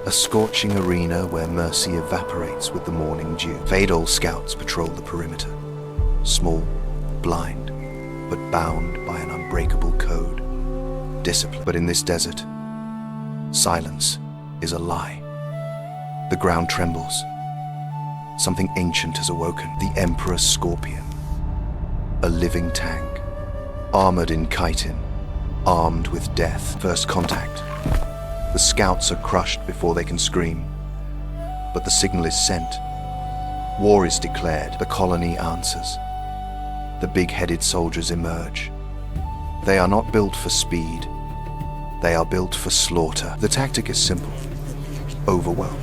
A scorching arena where mercy evaporates with the morning dew. Fadal scouts patrol the perimeter. Small, blind, but bound by an unbreakable code. Discipline. But in this desert, silence is a lie. The ground trembles. Something ancient has awoken. The Emperor Scorpion. A living tank. Armored in chitin. Armed with death. First contact. The scouts are crushed before they can scream. But the signal is sent. War is declared. The colony answers. The big-headed soldiers emerge. They are not built for speed. They are built for slaughter. The tactic is simple. Overwhelm.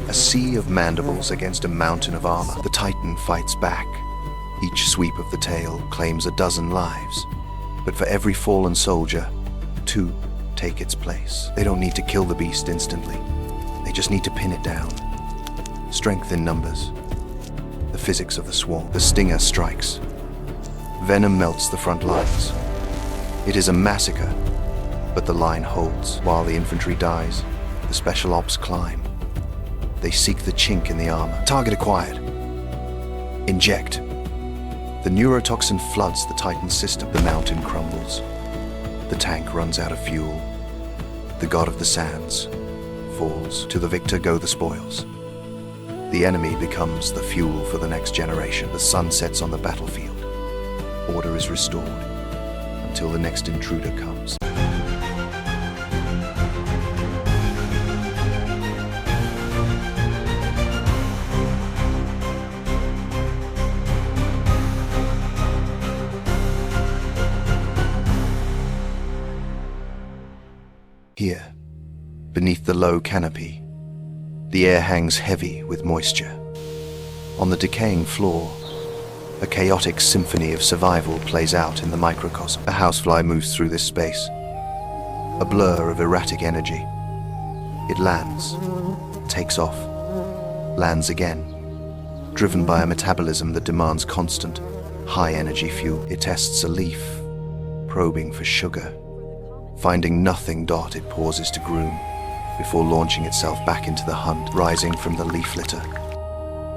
A sea of mandibles against a mountain of armor. The Titan fights back. Each sweep of the tail claims a dozen lives. But for every fallen soldier, 2 take its place. They don't need to kill the beast instantly. They just need to pin it down. Strength in numbers. The physics of the swarm. The stinger strikes. Venom melts the front lines. It is a massacre, but the line holds. While the infantry dies, the special ops climb. They seek the chink in the armor. Target acquired. Inject. The neurotoxin floods the Titan's system. The mountain crumbles. The tank runs out of fuel. The god of the sands falls. To the victor go the spoils. The enemy becomes the fuel for the next generation. The sun sets on the battlefield. Order is restored until the next intruder comes. Here, beneath the low canopy, the air hangs heavy with moisture. On the decaying floor, a chaotic symphony of survival plays out in the microcosm. A housefly moves through this space, a blur of erratic energy. It lands, takes off, lands again, driven by a metabolism that demands constant, high-energy fuel. It tests a leaf, probing for sugar. Finding nothing, it pauses to groom before launching itself back into the hunt. Rising from the leaf litter,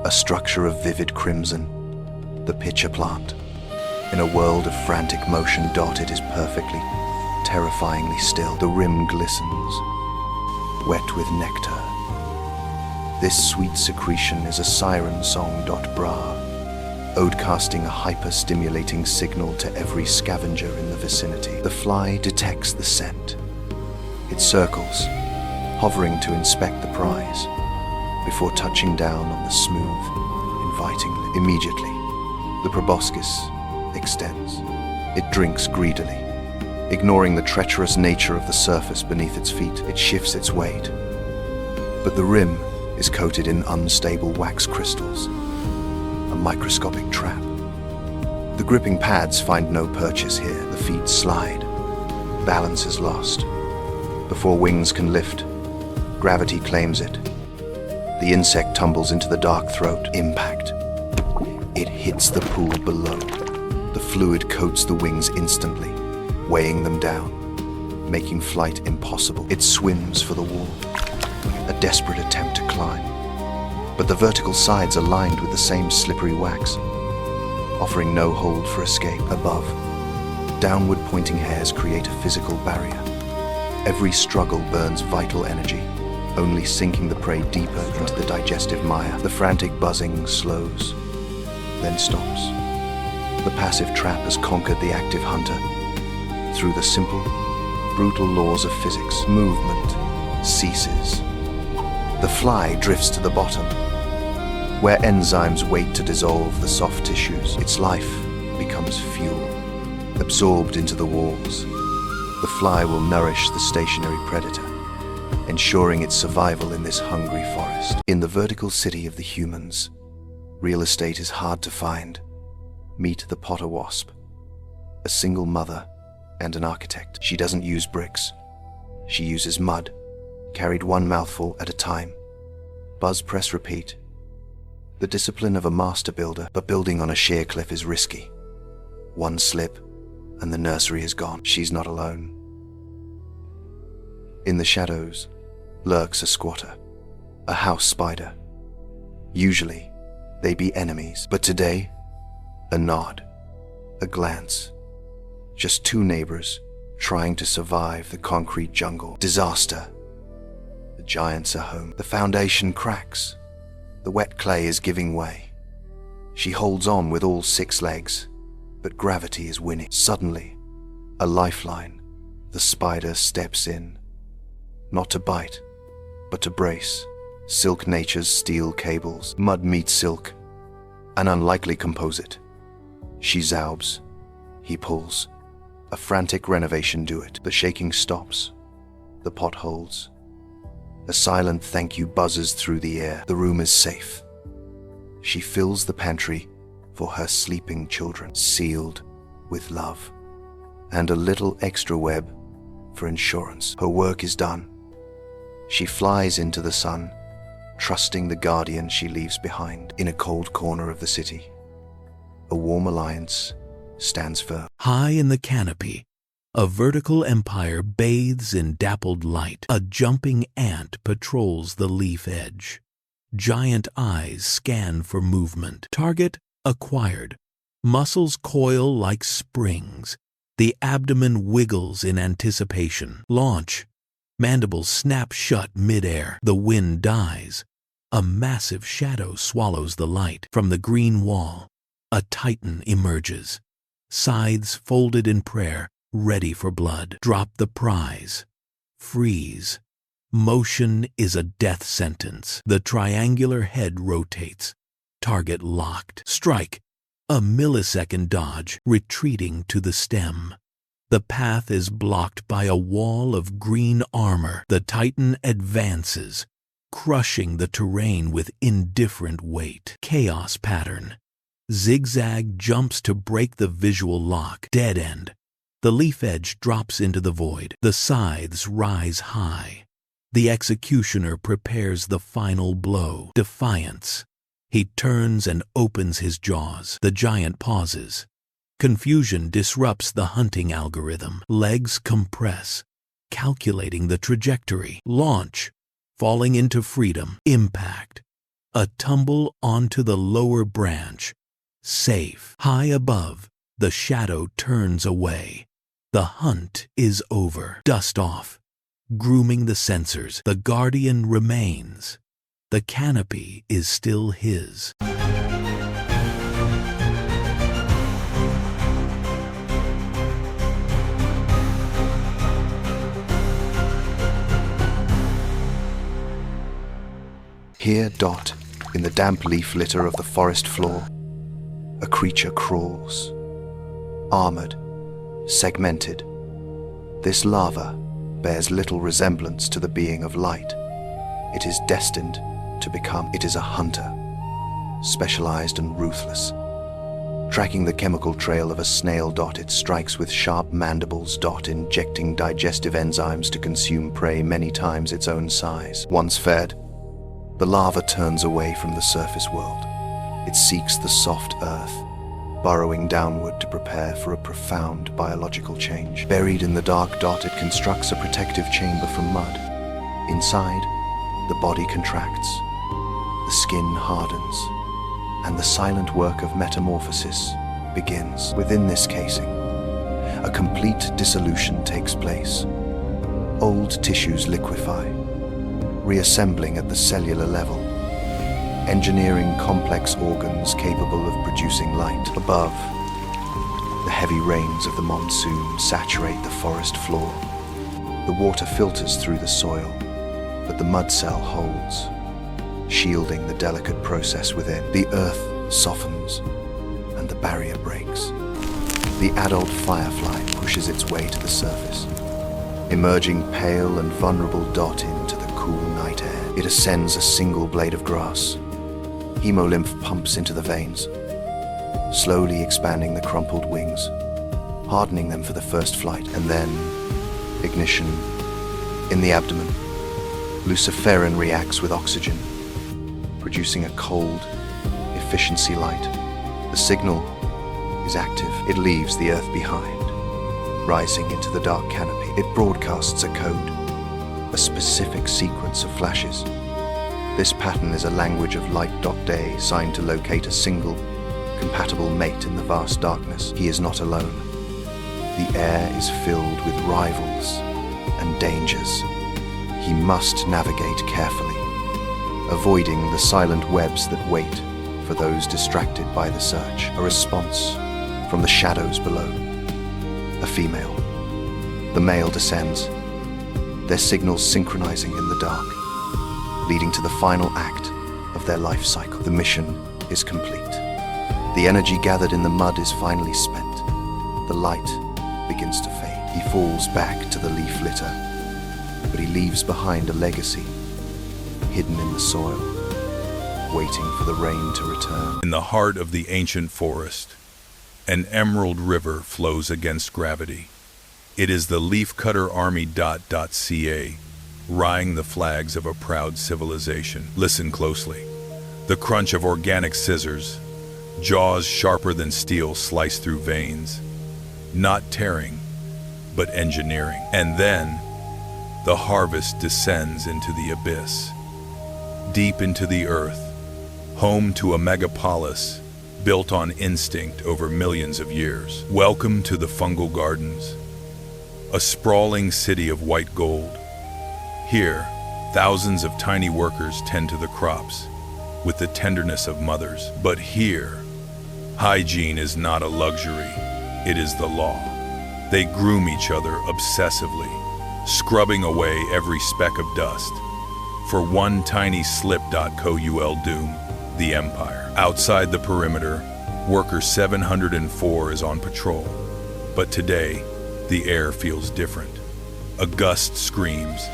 a structure of vivid crimson, the pitcher plant. In a world of frantic motion, it is perfectly, terrifyingly still. The rim glistens, wet with nectar. This sweet secretion is a siren song. Bra, ode casting a hyper-stimulating signal to every scavenger in the vicinity. The fly detects the scent. It circles, hovering to inspect the prize, before touching down on the smooth, inviting lip. Immediately, the proboscis extends. It drinks greedily, ignoring the treacherous nature of the surface beneath its feet. It shifts its weight, but the rim is coated in unstable wax crystals, a microscopic trap. The gripping pads find no purchase here. The feet slide. Balance is lost. Before wings can lift, gravity claims it. The insect tumbles into the dark throat. Impact. It hits the pool below. The fluid coats the wings instantly, weighing them down, making flight impossible. It swims for the wall, a desperate attempt to climb. But the vertical sides are lined with the same slippery wax, offering no hold for escape. Above, downward pointing hairs create a physical barrier. Every struggle burns vital energy, only sinking the prey deeper into the digestive mire. The frantic buzzing slows, then stops. The passive trap has conquered the active hunter. Through the simple, brutal laws of physics, movement ceases. The fly drifts to the bottom, where enzymes wait to dissolve the soft tissues. Its life becomes fuel, absorbed into the walls. The fly will nourish the stationary predator, ensuring its survival in this hungry forest. In the vertical city of the humans, real estate is hard to find. Meet the potter wasp, a single mother and an architect. She doesn't use bricks. She uses mud, carried one mouthful at a time. Buzz, press, repeat. The discipline of a master builder, but building on a sheer cliff is risky. One slip, and the nursery is gone. She's not alone. In the shadows, lurks a squatter, a house spider. Usually, they be enemies, but today, a nod, a glance. Just two neighbors trying to survive the concrete jungle. Disaster. The giants are home. The foundation cracks. The wet clay is giving way. She holds on with all 6 legs, but gravity is winning. Suddenly, a lifeline. The spider steps in, not to bite, but to brace. Silk nature's steel cables. Mud meets silk. An unlikely composite. She zaubs. He pulls. A frantic renovation do it. The shaking stops. The pot holds. A silent thank you buzzes through the air. The room is safe. She fills the pantry for her sleeping children, sealed with love. And a little extra web for insurance. Her work is done. She flies into the sun, trusting the guardian she leaves behind. In a cold corner of the city, a warm alliance stands firm. High in the canopy, a vertical empire bathes in dappled light. A jumping ant patrols the leaf edge. Giant eyes scan for movement. Target acquired. Muscles coil like springs. The abdomen wiggles in anticipation. Launch. Mandibles snap shut midair. The wind dies. A massive shadow swallows the light. From the green wall, a titan emerges. Scythes folded in prayer, ready for blood. Drop the prize. Freeze. Motion is a death sentence. The triangular head rotates. Target locked. Strike. A millisecond dodge, retreating to the stem. The path is blocked by a wall of green armor. The titan advances, crushing the terrain with indifferent weight. Chaos pattern. Zigzag jumps to break the visual lock. Dead end. The leaf edge drops into the void. The scythes rise high. The executioner prepares the final blow. Defiance. He turns and opens his jaws. The giant pauses. Confusion disrupts the hunting algorithm. Legs compress, calculating the trajectory. Launch. Falling into freedom. Impact. A tumble onto the lower branch. Safe. High above, the shadow turns away. The hunt is over. Dust off. Grooming the sensors. The guardian remains. The canopy is still his. Here, Dot, in the damp leaf litter of the forest floor, a creature crawls. Armored, segmented. This larva bears little resemblance to the being of light. It is destined to become. It is a hunter, specialized and ruthless. Tracking the chemical trail of a snail, Dot, it strikes with sharp mandibles, Dot, injecting digestive enzymes to consume prey many times its own size. Once fed, the larva turns away from the surface world. It seeks the soft earth, burrowing downward to prepare for a profound biological change. Buried in the dark, Dot, it constructs a protective chamber from mud. Inside, the body contracts, the skin hardens, and the silent work of metamorphosis begins. Within this casing, a complete dissolution takes place. Old tissues liquefy, reassembling at the cellular level, engineering complex organs capable of producing light. Above, the heavy rains of the monsoon saturate the forest floor. The water filters through the soil, but the mud cell holds, shielding the delicate process within. The earth softens, and the barrier breaks. The adult firefly pushes its way to the surface, emerging pale and vulnerable, Dot, into the cool night air. It ascends a single blade of grass. Hemolymph pumps into the veins, slowly expanding the crumpled wings, hardening them for the first flight, and then ignition in the abdomen. Luciferin reacts with oxygen, producing a cold, efficiency light. The signal is active. It leaves the earth behind, rising into the dark canopy. It broadcasts a code, a specific sequence of flashes. This pattern is a language of light.day signed to locate a single, compatible mate in the vast darkness. He is not alone. The air is filled with rivals and dangers. He must navigate carefully, avoiding the silent webs that wait for those distracted by the search. A response from the shadows below. A female. The male descends, their signals synchronizing in the dark, leading to the final act of their life cycle. The mission is complete. The energy gathered in the mud is finally spent. The light begins to fade. He falls back to the leaf litter, but he leaves behind a legacy, hidden in the soil, waiting for the rain to return. In the heart of the ancient forest, an emerald river flows against gravity. It is the leafcutter army.ca, rying the flags of a proud civilization. Listen closely. The crunch of organic scissors, jaws sharper than steel slice through veins, not tearing, but engineering. And then, the harvest descends into the abyss, deep into the earth, home to a megapolis built on instinct over millions of years. Welcome to the fungal gardens, a sprawling city of white gold. Here, thousands of tiny workers tend to the crops with the tenderness of mothers. But here, hygiene is not a luxury, it is the law. They groom each other obsessively, scrubbing away every speck of dust for one tiny slip. Cool doom the empire. Outside the perimeter, worker 704 is on patrol. But today, the air feels different. A gust screams,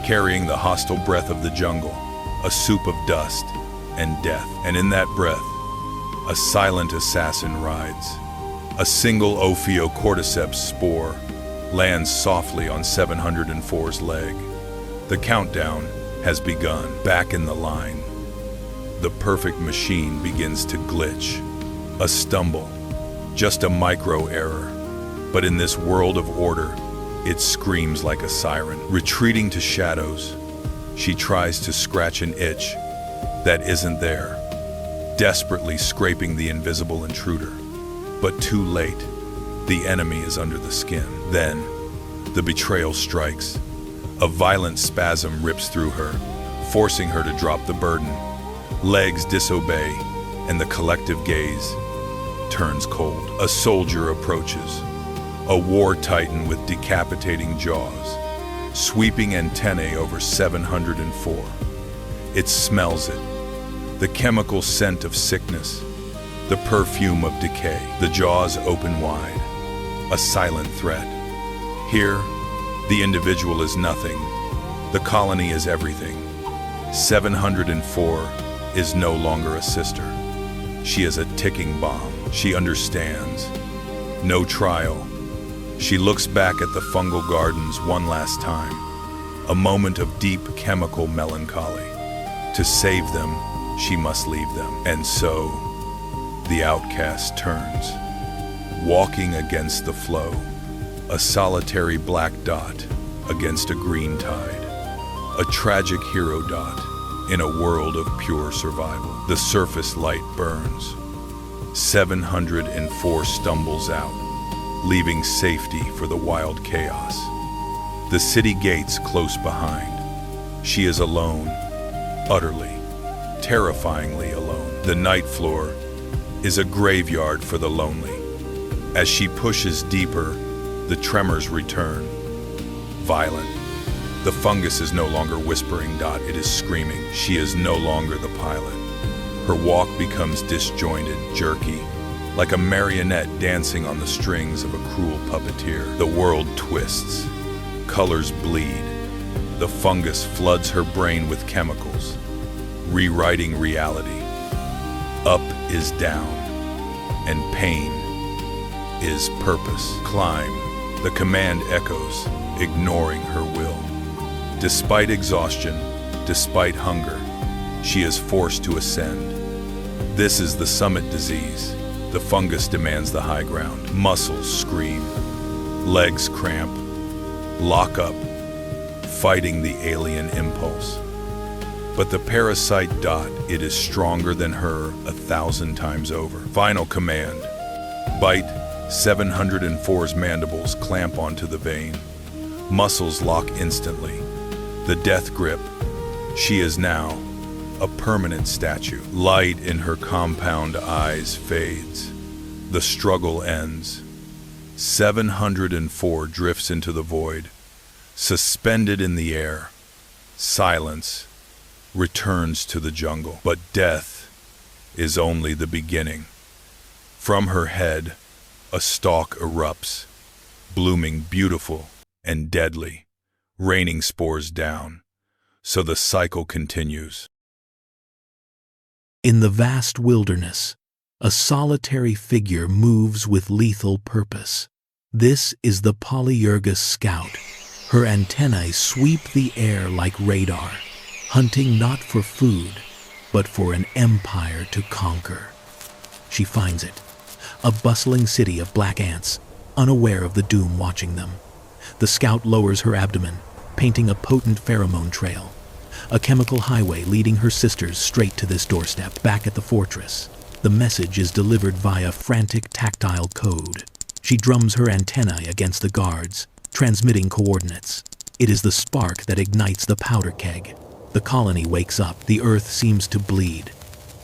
carrying the hostile breath of the jungle, a soup of dust and death. And in that breath, a silent assassin rides. A single Ophiocordyceps spore lands softly on 704's leg. The countdown has begun. Back in the line, the perfect machine begins to glitch. A stumble, just a micro error. But in this world of order, it screams like a siren. Retreating to shadows, she tries to scratch an itch that isn't there, desperately scraping the invisible intruder. But too late, the enemy is under the skin. Then, the betrayal strikes. A violent spasm rips through her, forcing her to drop the burden. Legs disobey, and the collective gaze turns cold. A soldier approaches, a war titan with decapitating jaws, sweeping antennae over 704. It smells it, the chemical scent of sickness, the perfume of decay. The jaws open wide, a silent threat. Here, the individual is nothing, the colony is everything. 704 is no longer a sister. She is a ticking bomb. She understands. No trial. She looks back at the fungal gardens one last time, a moment of deep chemical melancholy. To save them, she must leave them. And so, the outcast turns, walking against the flow, a solitary black dot against a green tide, a tragic hero dot in a world of pure survival. The surface light burns. 704 stumbles out, leaving safety for the wild chaos. The city gates close behind. She is alone, utterly, terrifyingly alone. The night floor is a graveyard for the lonely. As she pushes deeper, the tremors return, violent. The fungus is no longer whispering. It is screaming. She is no longer the pilot. Her walk becomes disjointed, jerky, like a marionette dancing on the strings of a cruel puppeteer. The world twists. Colors bleed. The fungus floods her brain with chemicals, rewriting reality. Up is down, and pain is purpose. Climb. The command echoes, ignoring her will. Despite exhaustion, despite hunger, she is forced to ascend. This is the summit disease. The fungus demands the high ground. Muscles scream, legs cramp, lock up, fighting the alien impulse. But the parasite dot, it is stronger than her 1,000 times over. Final command. Bite. 704's mandibles clamp onto the vein. Muscles lock instantly. The death grip. She is now a permanent statue. Light in her compound eyes fades. The struggle ends. 704 drifts into the void, suspended in the air. Silence returns to the jungle. But death is only the beginning. From her head, a stalk erupts, blooming beautiful and deadly, raining spores down. So the cycle continues. In the vast wilderness, a solitary figure moves with lethal purpose. This is the Polyergus scout. Her antennae sweep the air like radar, hunting not for food, but for an empire to conquer. She finds it, a bustling city of black ants, unaware of the doom watching them. The scout lowers her abdomen, painting a potent pheromone trail, a chemical highway leading her sisters straight to this doorstep. Back at the fortress, the message is delivered via frantic tactile code. She drums her antennae against the guards, transmitting coordinates. It is the spark that ignites the powder keg. The colony wakes up. The earth seems to bleed.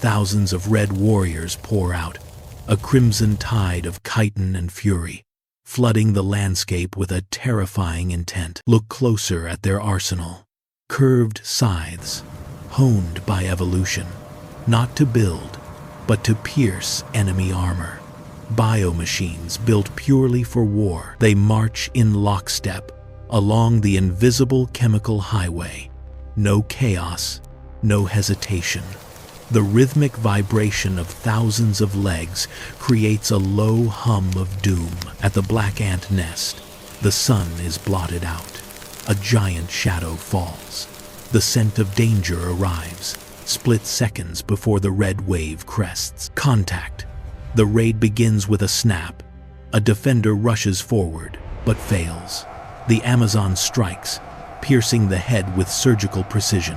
Thousands of red warriors pour out, a crimson tide of chitin and fury, flooding the landscape with a terrifying intent. Look closer at their arsenal. Curved scythes, honed by evolution, not to build, but to pierce enemy armor. Biomachines built purely for war. They march in lockstep along the invisible chemical highway. No chaos, no hesitation. The rhythmic vibration of thousands of legs creates a low hum of doom. At the black ant nest, the sun is blotted out. A giant shadow falls. The scent of danger arrives, split seconds before the red wave crests. Contact. The raid begins with a snap. A defender rushes forward, but fails. The Amazon strikes, piercing the head with surgical precision.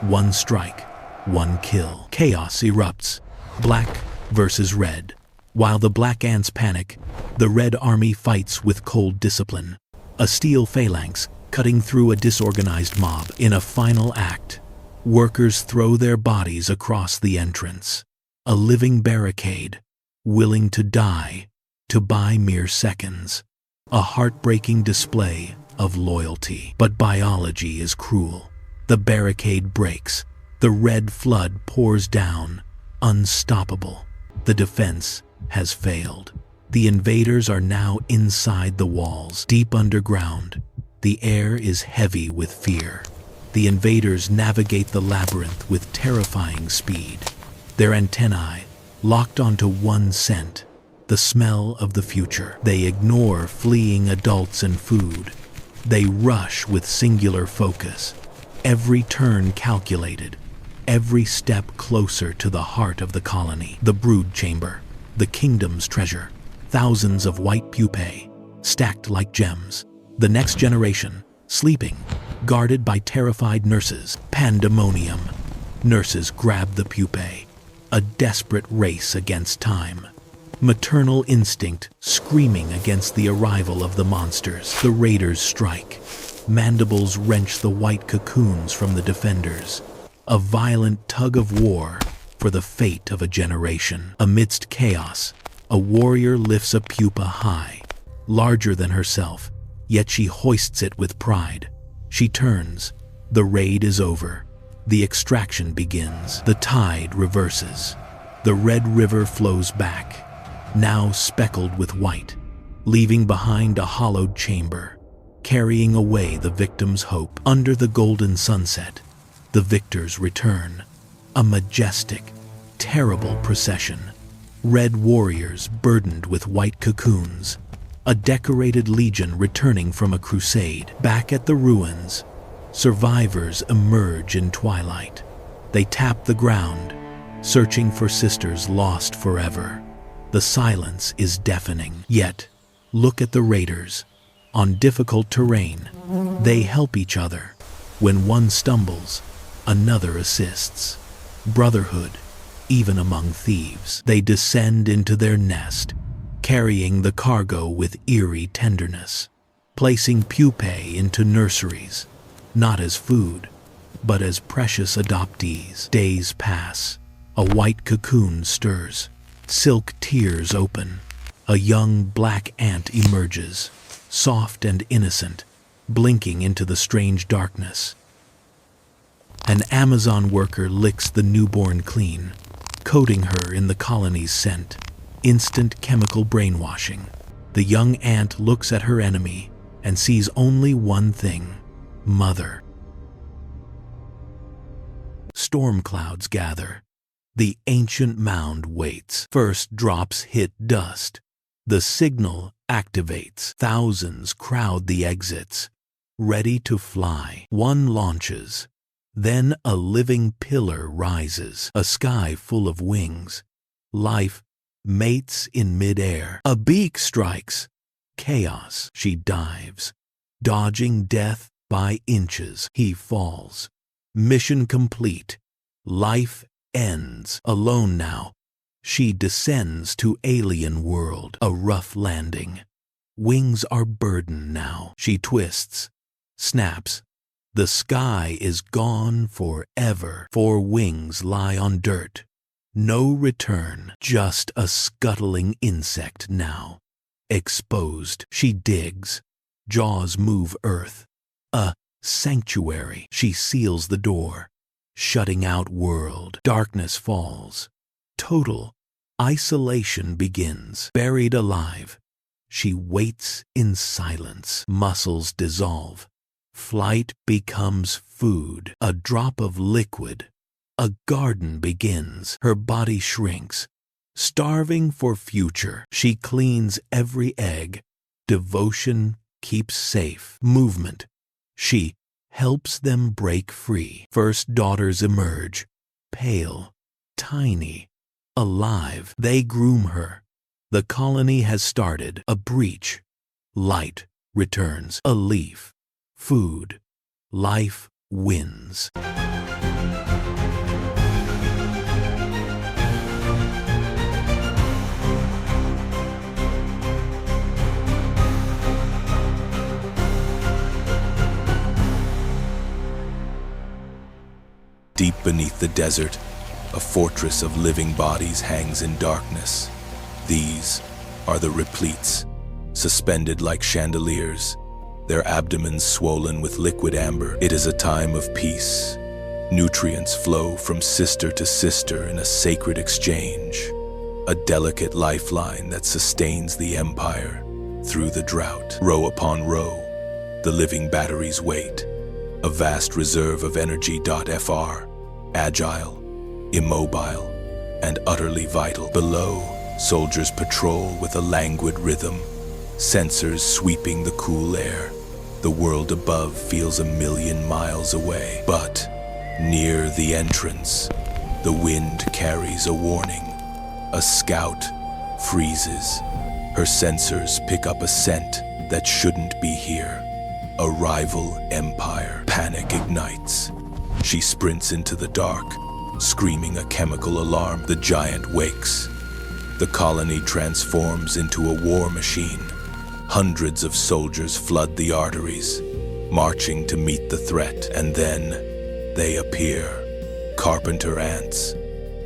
One strike, one kill. Chaos erupts, black versus red. While the black ants panic, the red army fights with cold discipline. A steel phalanx cutting through a disorganized mob. In a final act, workers throw their bodies across the entrance. A living barricade, willing to die to buy mere seconds. A heartbreaking display of loyalty. But biology is cruel. The barricade breaks. The red flood pours down, unstoppable. The defense has failed. The invaders are now inside the walls, deep underground. The air is heavy with fear. The invaders navigate the labyrinth with terrifying speed. Their antennae locked onto one scent, the smell of the future. They ignore fleeing adults and food. They rush with singular focus, every turn calculated, every step closer to the heart of the colony. The brood chamber, the kingdom's treasure, thousands of white pupae, stacked like gems. The next generation, sleeping, guarded by terrified nurses. Pandemonium. Nurses grab the pupae, a desperate race against time. Maternal instinct screaming against the arrival of the monsters. The raiders strike. Mandibles wrench the white cocoons from the defenders. A violent tug of war for the fate of a generation. Amidst chaos, a warrior lifts a pupa high, larger than herself, yet she hoists it with pride. She turns. The raid is over. The extraction begins. The tide reverses. The red river flows back, now speckled with white, leaving behind a hollowed chamber, carrying away the victim's hope. Under the golden sunset, the victors return. A majestic, terrible procession. Red warriors burdened with white cocoons. A decorated legion returning from a crusade. Back at the ruins, survivors emerge in twilight. They tap the ground, searching for sisters lost forever. The silence is deafening. Yet, look at the raiders. On difficult terrain, they help each other. When one stumbles, another assists. Brotherhood, even among thieves. They descend into their nest, carrying the cargo with eerie tenderness, placing pupae into nurseries, not as food, but as precious adoptees. Days pass. A white cocoon stirs. Silk tears open. A young black ant emerges, soft and innocent, blinking into the strange darkness. An Amazon worker licks the newborn clean, coating her in the colony's scent. Instant chemical brainwashing. The young ant looks at her enemy and sees only one thing: mother. Storm clouds gather. The ancient mound waits. First drops hit dust. The signal activates. Thousands crowd the exits, ready to fly. One launches. Then a living pillar rises. A sky full of wings. Life mates in midair. A beak strikes. Chaos. She dives, dodging death by inches. He falls. Mission complete. Life ends. Alone now, she descends to alien world. A rough landing. Wings are burdened now. She twists, snaps. The sky is gone forever. 4 wings lie on dirt. No return. Just a scuttling insect now. Exposed. She digs. Jaws move earth. A sanctuary. She seals the door, shutting out world. Darkness falls. Total isolation begins. Buried alive, she waits in silence. Muscles dissolve. Flight becomes food. A drop of liquid. A garden begins. Her body shrinks. Starving for future, she cleans every egg. Devotion keeps safe. Movement. She helps them break free. First daughters emerge, pale, tiny, alive. They groom her. The colony has started. A breach. Light returns. A leaf. Food. Life wins. Deep beneath the desert, a fortress of living bodies hangs in darkness. These are the repletes, suspended like chandeliers, their abdomens swollen with liquid amber. It is a time of peace. Nutrients flow from sister to sister in a sacred exchange, a delicate lifeline that sustains the empire through the drought. Row upon row, the living batteries wait, a vast reserve of energy. Fr, agile, immobile, and utterly vital. Below, soldiers patrol with a languid rhythm, sensors sweeping the cool air. The world above feels 1,000,000 miles away. But near the entrance, the wind carries a warning. A scout freezes. Her sensors pick up a scent that shouldn't be here. A rival empire. Panic ignites. She sprints into the dark, screaming a chemical alarm. The giant wakes. The colony transforms into a war machine. Hundreds of soldiers flood the arteries, marching to meet the threat. And then they appear. Carpenter ants,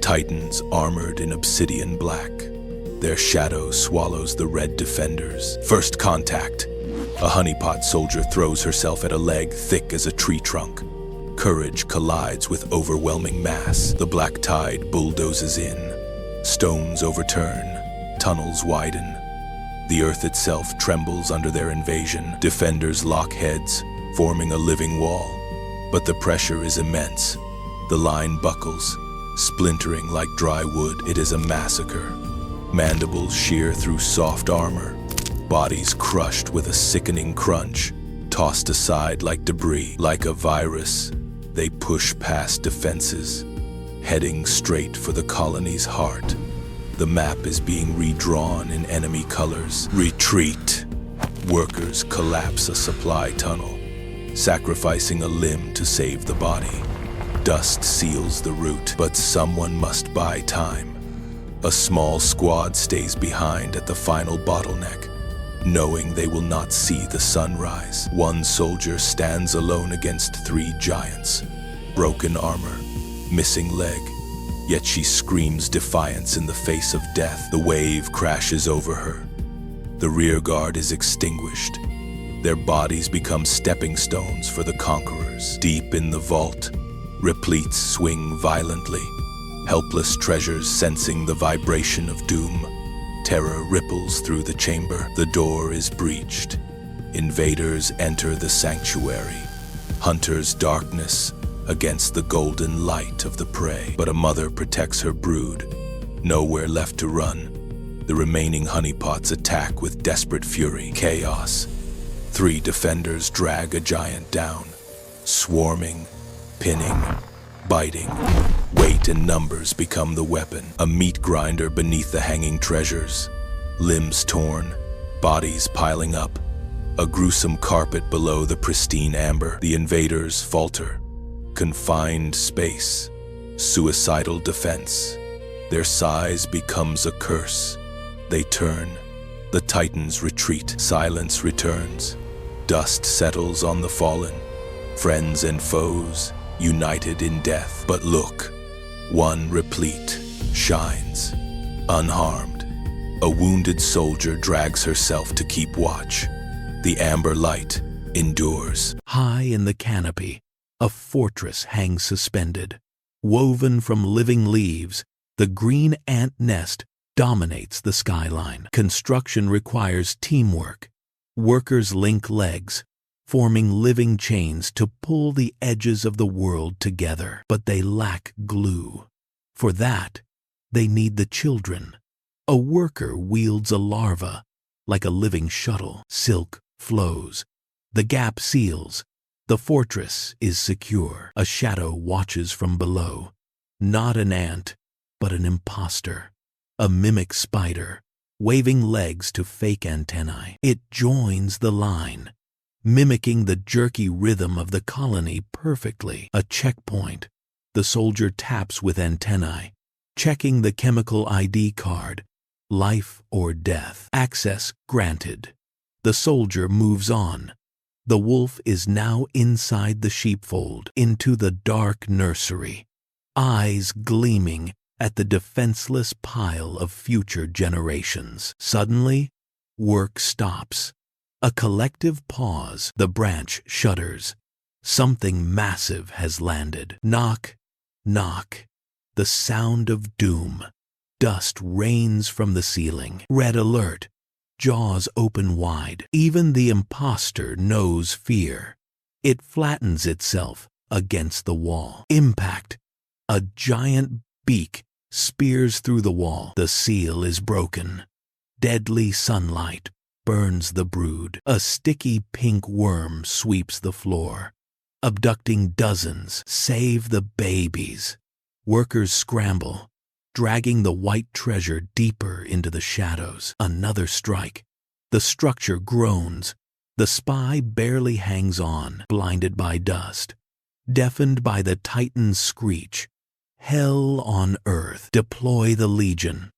titans armored in obsidian black. Their shadow swallows the red defenders. First contact. A honeypot soldier throws herself at a leg thick as a tree trunk. Courage collides with overwhelming mass. The black tide bulldozes in. Stones overturn. Tunnels widen. The earth itself trembles under their invasion. Defenders lock heads, forming a living wall. But the pressure is immense. The line buckles, splintering like dry wood. It is a massacre. Mandibles shear through soft armor. Bodies crushed with a sickening crunch, tossed aside like debris. Like a virus, they push past defenses, heading straight for the colony's heart. The map is being redrawn in enemy colors. Retreat. Workers collapse a supply tunnel. sacrificing a limb to save the body. Dust seals the route, but someone must buy time. A small squad stays behind at the final bottleneck, knowing they will not see the sunrise. One soldier stands alone against 3 giants. Broken armor, missing leg, yet she screams defiance in the face of death. The wave crashes over her. The rear guard is extinguished. Their bodies become stepping stones for the conquerors. Deep in the vault, repletes swing violently, helpless treasures sensing the vibration of doom. Terror ripples through the chamber. The door is breached. Invaders enter the sanctuary. Hunters' darkness against the golden light of the prey. But a mother protects her brood. Nowhere left to run. The remaining honeypots attack with desperate fury. Chaos. 3 defenders drag a giant down, swarming, pinning, biting. Weight and numbers become the weapon. A meat grinder beneath the hanging treasures. Limbs torn, bodies piling up. A gruesome carpet below the pristine amber. The invaders falter. Confined space. Suicidal defense. Their size becomes a curse. They turn. The titans retreat. Silence returns. Dust settles on the fallen. Friends and foes united in death. But look, one replete shines, unharmed. A wounded soldier drags herself to keep watch. The amber light endures. High in the canopy, a fortress hangs suspended. Woven from living leaves, the green ant nest dominates the skyline. Construction requires teamwork. Workers link legs, forming living chains to pull the edges of the world together. But they lack glue. For that, they need the children. A worker wields a larva, like a living shuttle. Silk flows. The gap seals. The fortress is secure. A shadow watches from below. Not an ant, but an imposter. A mimic spider, waving legs to fake antennae. It joins the line, mimicking the jerky rhythm of the colony perfectly. A checkpoint. The soldier taps with antennae, checking the chemical ID card. Life or death. Access granted. The soldier moves on. The wolf is now inside the sheepfold, into the dark nursery, eyes gleaming at the defenseless pile of future generations. Suddenly, work stops. A collective pause. The branch shudders. Something massive has landed. Knock, knock. The sound of doom. Dust rains from the ceiling. Red alert. Jaws open wide. Even the imposter knows fear. It flattens itself against the wall. Impact. A giant beak spears through the wall. The seal is broken. Deadly sunlight burns the brood. A sticky pink worm sweeps the floor, abducting dozens. Save the babies. Workers scramble, dragging the white treasure deeper into the shadows. Another strike. The structure groans. The spy barely hangs on, blinded by dust, deafened by the Titan's screech. Hell on earth. Deploy the legion.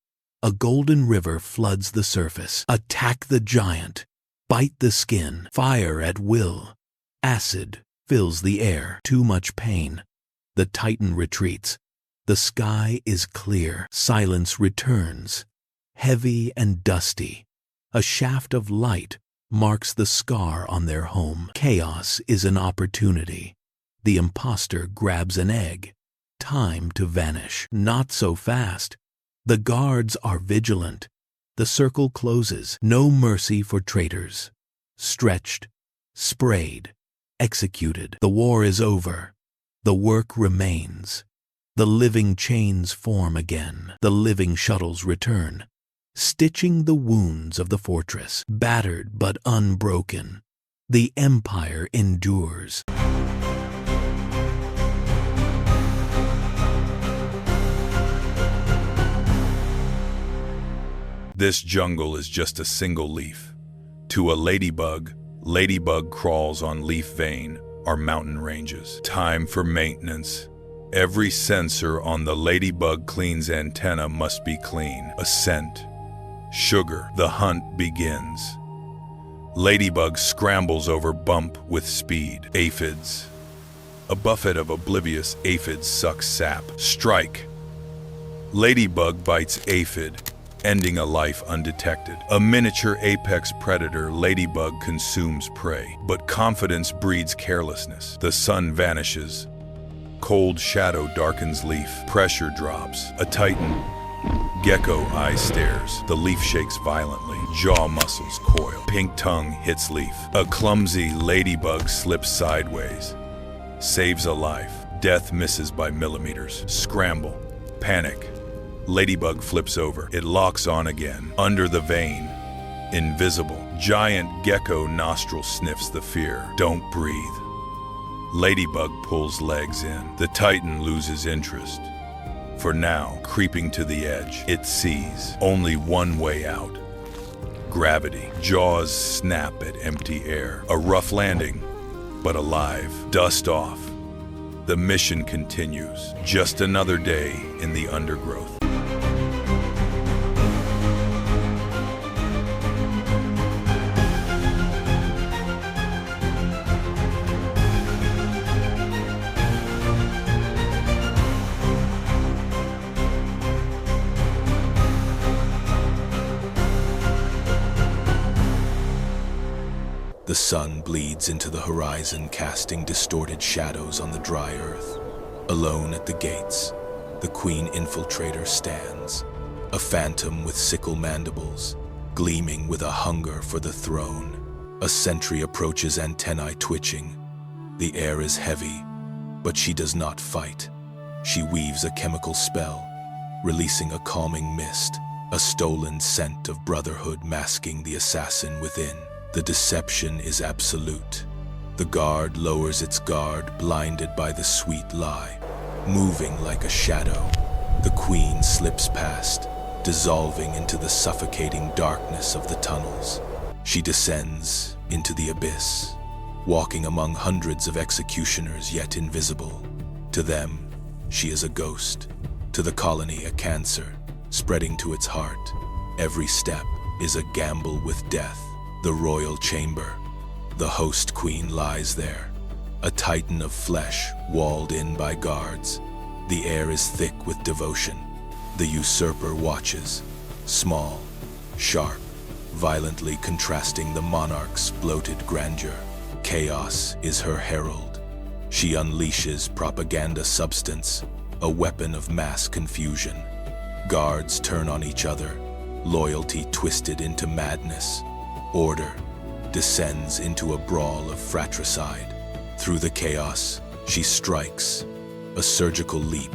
A golden river floods the surface. Attack the giant. Bite the skin. Fire at will. Acid fills the air. Too much pain. The Titan retreats. The sky is clear. Silence returns. Heavy and dusty. A shaft of light marks the scar on their home. Chaos is an opportunity. The imposter grabs an egg. Time to vanish. Not so fast. The guards are vigilant. The circle closes. No mercy for traitors. Stretched, sprayed, executed. The war is over. The work remains. The living chains form again. The living shuttles return, stitching the wounds of the fortress. Battered but unbroken, the empire endures. This jungle is just a single leaf. To a ladybug, Ladybug crawls on leaf vein or mountain ranges. Time for maintenance. Every sensor on the ladybug queen's antenna must be clean. A scent. Sugar. The hunt begins. Ladybug scrambles over bump with speed. Aphids. A buffet of oblivious aphids sucks sap. Strike. Ladybug bites aphid, ending a life undetected. A miniature apex predator, ladybug consumes prey, but confidence breeds carelessness. The sun vanishes. Cold shadow darkens leaf. Pressure drops. A titan. Gecko eye stares. The leaf shakes violently. Jaw muscles coil. Pink tongue hits leaf. A clumsy ladybug slips sideways. Saves a life. Death misses by millimeters. Scramble. Panic. Ladybug flips over. It locks on again. Under the vein. Invisible. Giant gecko nostril sniffs the fear. Don't breathe. Ladybug pulls legs in. The titan loses interest. For now, creeping to the edge, it sees only one way out. Gravity. Jaws snap at empty air. A rough landing, but alive. Dust off. The mission continues. Just another day in the undergrowth. The sun bleeds into the horizon, casting distorted shadows on the dry earth. Alone at the gates, the queen infiltrator stands, a phantom with sickle mandibles, gleaming with a hunger for the throne. A sentry approaches, antennae twitching. The air is heavy, but she does not fight. She weaves a chemical spell, releasing a calming mist, a stolen scent of brotherhood masking the assassin within. The deception is absolute. The guard lowers its guard, blinded by the sweet lie. Moving like a shadow, the queen slips past, dissolving into the suffocating darkness of the tunnels. She descends into the abyss, walking among hundreds of executioners yet invisible. To them, she is a ghost. To the colony, a cancer, spreading to its heart. Every step is a gamble with death. The royal chamber. The host queen lies there, a titan of flesh walled in by guards. The air is thick with devotion. The usurper watches, small, sharp, violently contrasting the monarch's bloated grandeur. Chaos is her herald. She unleashes propaganda substance, a weapon of mass confusion. Guards turn on each other, loyalty twisted into madness. Order descends into a brawl of fratricide. Through the chaos, she strikes. A surgical leap.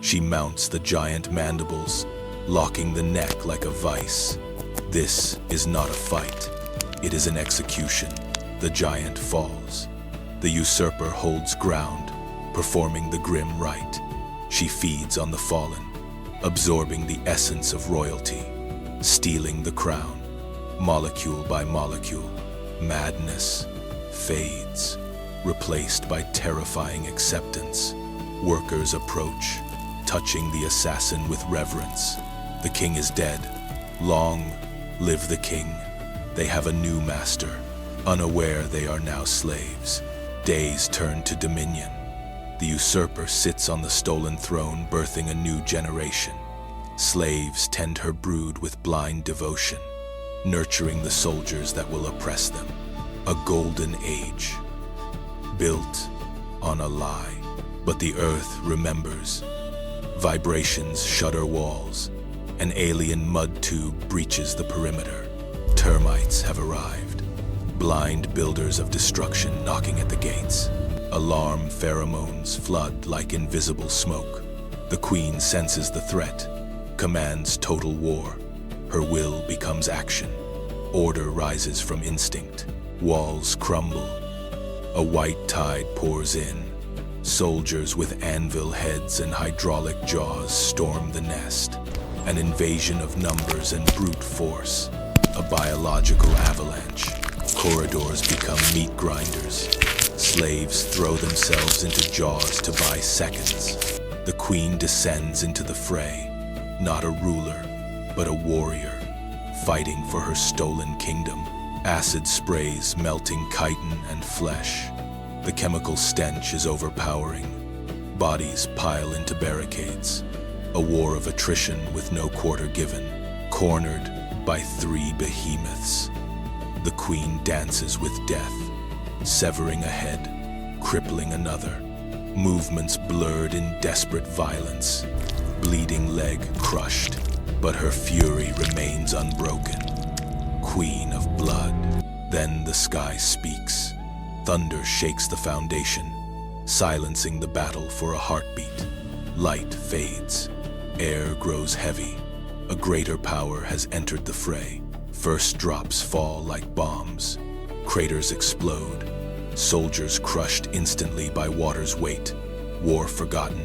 She mounts the giant mandibles, locking the neck like a vice. This is not a fight. It is an execution. The giant falls. The usurper holds ground, performing the grim rite. She feeds on the fallen, absorbing the essence of royalty, stealing the crown. Molecule by molecule, madness fades, replaced by terrifying acceptance. Workers approach, touching the assassin with reverence. The king is dead. Long live the king. They have a new master. Unaware they are now slaves. Days turn to dominion. The usurper sits on the stolen throne, birthing a new generation. Slaves tend her brood with blind devotion, nurturing the soldiers that will oppress them. A golden age, built on a lie. But the earth remembers. Vibrations shudder walls. An alien mud tube breaches the perimeter. Termites have arrived. Blind builders of destruction knocking at the gates. Alarm pheromones flood like invisible smoke. The queen senses the threat, commands total war. Her will becomes action. Order rises from instinct. Walls crumble. A white tide pours in. Soldiers with anvil heads and hydraulic jaws storm the nest. An invasion of numbers and brute force. A biological avalanche. Corridors become meat grinders. Slaves throw themselves into jaws to buy seconds. The queen descends into the fray, not a ruler, but a warrior, fighting for her stolen kingdom. Acid sprays melting chitin and flesh. The chemical stench is overpowering. Bodies pile into barricades. A war of attrition with no quarter given, cornered by 3 behemoths. The queen dances with death, severing a head, crippling another. Movements blurred in desperate violence. Bleeding leg crushed, but her fury remains unbroken. Queen of blood. Then the sky speaks. Thunder shakes the foundation, silencing the battle for a heartbeat. Light fades. Air grows heavy. A greater power has entered the fray. First drops fall like bombs. Craters explode. Soldiers crushed instantly by water's weight. War forgotten.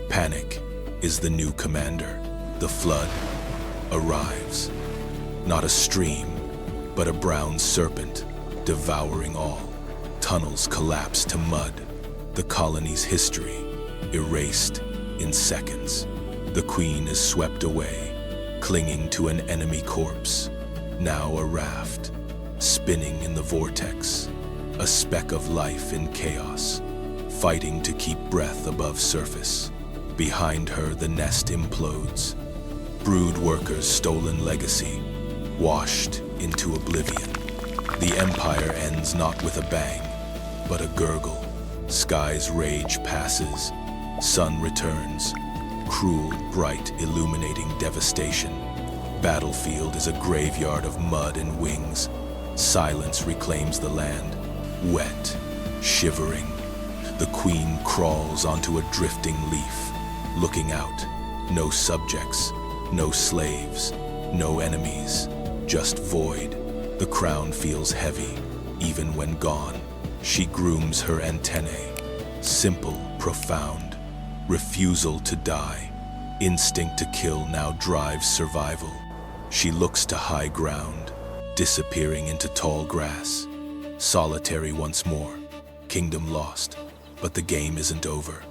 Panic is the new commander. The flood arrives. Not a stream, but a brown serpent, devouring all. Tunnels collapse to mud. The colony's history erased in seconds. The queen is swept away, clinging to an enemy corpse. Now a raft, spinning in the vortex. A speck of life in chaos, fighting to keep breath above surface. Behind her, the nest implodes. Brood workers' stolen legacy, washed into oblivion. The empire ends not with a bang, but a gurgle. Sky's rage passes. Sun returns. Cruel, bright, illuminating devastation. Battlefield is a graveyard of mud and wings. Silence reclaims the land. Wet, shivering, the queen crawls onto a drifting leaf, looking out. No subjects, no slaves, no enemies, just void. The crown feels heavy, even when gone. She grooms her antennae, simple, profound. Refusal to die, instinct to kill now drives survival. She looks to high ground, disappearing into tall grass. Solitary once more, kingdom lost, but the game isn't over.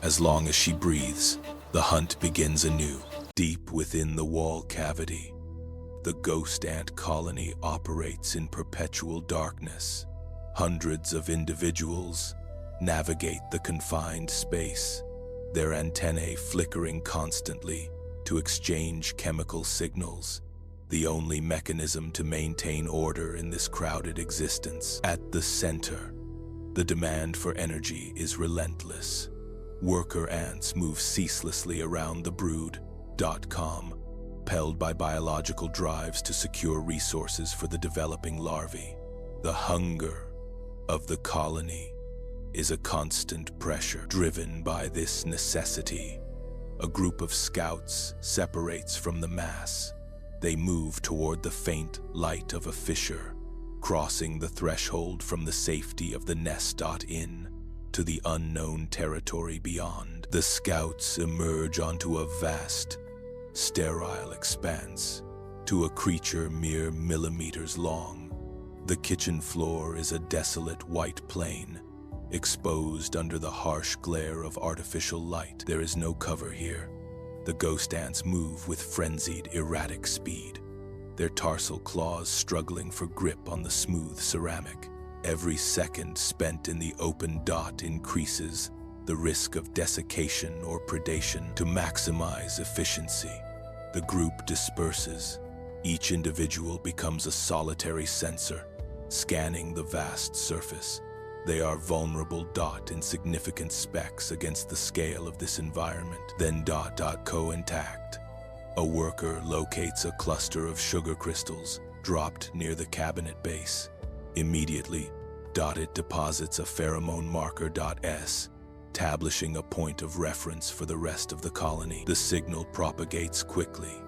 As long as she breathes, the hunt begins anew. Deep within the wall cavity, the ghost ant colony operates in perpetual darkness. Hundreds of individuals navigate the confined space, their antennae flickering constantly to exchange chemical signals. The only mechanism to maintain order in this crowded existence. At the center, the demand for energy is relentless. Worker ants move ceaselessly around the brood.com, propelled by biological drives to secure resources for the developing larvae. The hunger of the colony is a constant pressure driven by this necessity. A group of scouts separates from the mass. They move toward the faint light of a fissure, crossing the threshold from the safety of the nest.in to the unknown territory beyond. The scouts emerge onto a vast, sterile expanse, to a creature mere millimeters long. The kitchen floor is a desolate white plain, exposed under the harsh glare of artificial light. There is no cover here. The ghost ants move with frenzied, erratic speed, their tarsal claws struggling for grip on the smooth ceramic. Every second spent in the open dot increases the risk of desiccation or predation. To maximize efficiency, the group disperses. Each individual becomes a solitary sensor, scanning the vast surface. They are vulnerable. Insignificant specks against the scale of this environment. Then co intact. A worker locates a cluster of sugar crystals dropped near the cabinet base. Immediately, it deposits a pheromone marker S, establishing a point of reference for the rest of the colony. The signal propagates quickly.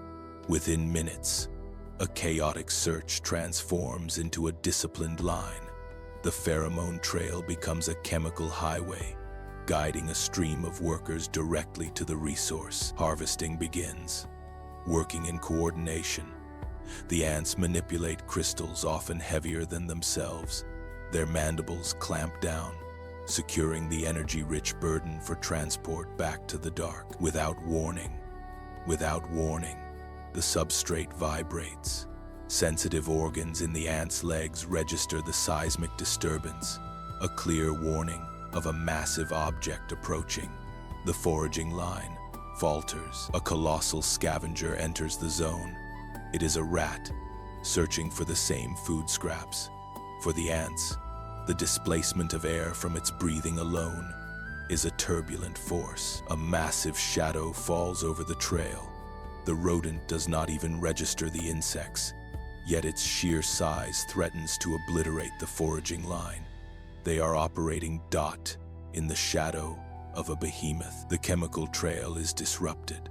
Within minutes, a chaotic search transforms into a disciplined line. The pheromone trail becomes a chemical highway, guiding a stream of workers directly to the resource. Harvesting begins. Working in coordination, The ants manipulate crystals often heavier than themselves. Their mandibles clamp down, securing the energy-rich burden for transport back to the dark. Without warning, the substrate vibrates. Sensitive organs in the ant's legs register the seismic disturbance, a clear warning of a massive object approaching. The foraging line falters. A colossal scavenger enters the zone. It is a rat, searching for the same food scraps. For the ants, the displacement of air from its breathing alone is a turbulent force. A massive shadow falls over the trail. The rodent does not even register the insects, yet its sheer size threatens to obliterate the foraging line. They are operating in the shadow of a behemoth. The chemical trail is disrupted.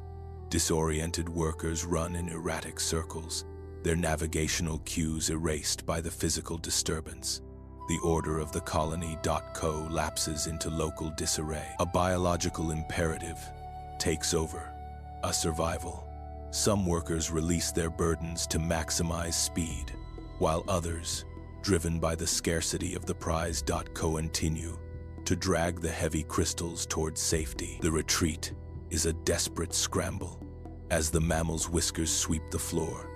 Disoriented workers run in erratic circles, their navigational cues erased by the physical disturbance. The order of the colony.co lapses into local disarray. A biological imperative takes over, a survival. Some workers release their burdens to maximize speed, while others, driven by the scarcity of the prize, continue to drag the heavy crystals towards safety. The retreat is a desperate scramble. As the mammal's whiskers sweep the floor,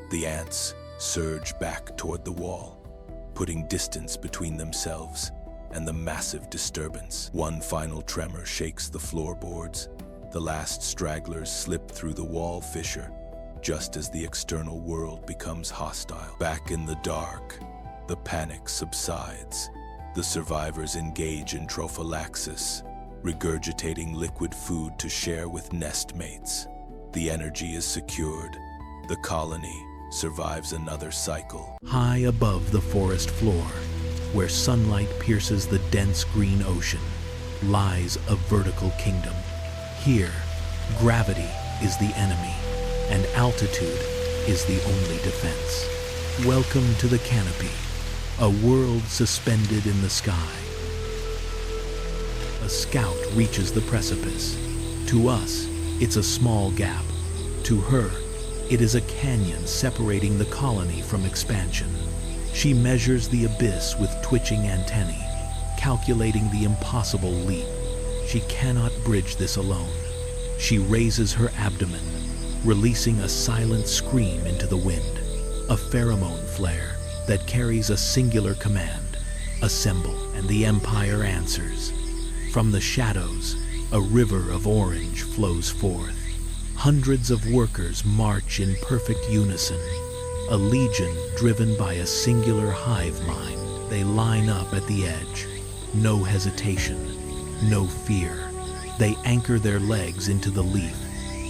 the ants surge back toward the wall, putting distance between themselves and the massive disturbance. One final tremor shakes the floorboards. The last stragglers slip through the wall fissure, just as the external world becomes hostile. Back in the dark, the panic subsides. The survivors engage in trophallaxis, regurgitating liquid food to share with nestmates. The energy is secured. The colony survives another cycle. High above the forest floor, where sunlight pierces the dense green ocean, lies a vertical kingdom. Here, gravity is the enemy, and altitude is the only defense. Welcome to the canopy, a world suspended in the sky. A scout reaches the precipice. To us, it's a small gap. To her, it is a canyon separating the colony from expansion. She measures the abyss with twitching antennae, calculating the impossible leap. She cannot bridge this alone. She raises her abdomen, releasing a silent scream into the wind, a pheromone flare that carries a singular command: assemble, and the Empire answers. From the shadows, a river of orange flows forth. Hundreds of workers march in perfect unison, a legion driven by a singular hive mind. They line up at the edge. No hesitation, no fear. They anchor their legs into the leaf,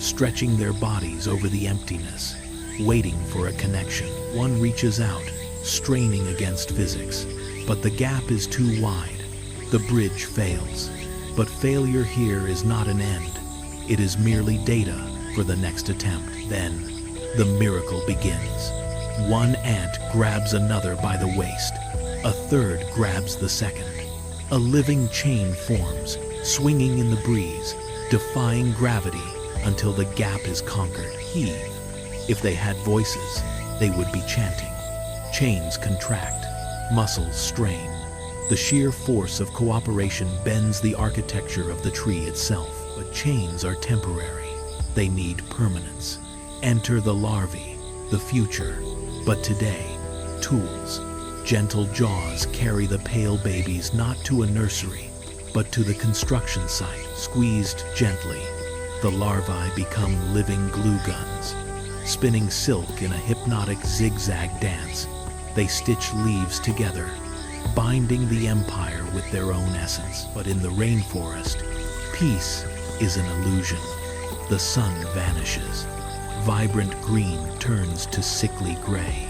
stretching their bodies over the emptiness, waiting for a connection. One reaches out, straining against physics, but the gap is too wide. The bridge fails. But failure here is not an end. It is merely data for the next attempt. Then, the miracle begins. One ant grabs another by the waist. A third grabs the second. A living chain forms, swinging in the breeze, defying gravity until the gap is conquered. Heave. If they had voices, they would be chanting. Chains contract, muscles strain. The sheer force of cooperation bends the architecture of the tree itself. But chains are temporary. They need permanence. Enter the larvae, the future. But today, tools. Gentle jaws carry the pale babies not to a nursery, but to the construction site. Squeezed gently, the larvae become living glue guns. Spinning silk in a hypnotic zigzag dance, they stitch leaves together, binding the empire with their own essence. But in the rainforest, peace is an illusion. The sun vanishes. Vibrant green turns to sickly gray.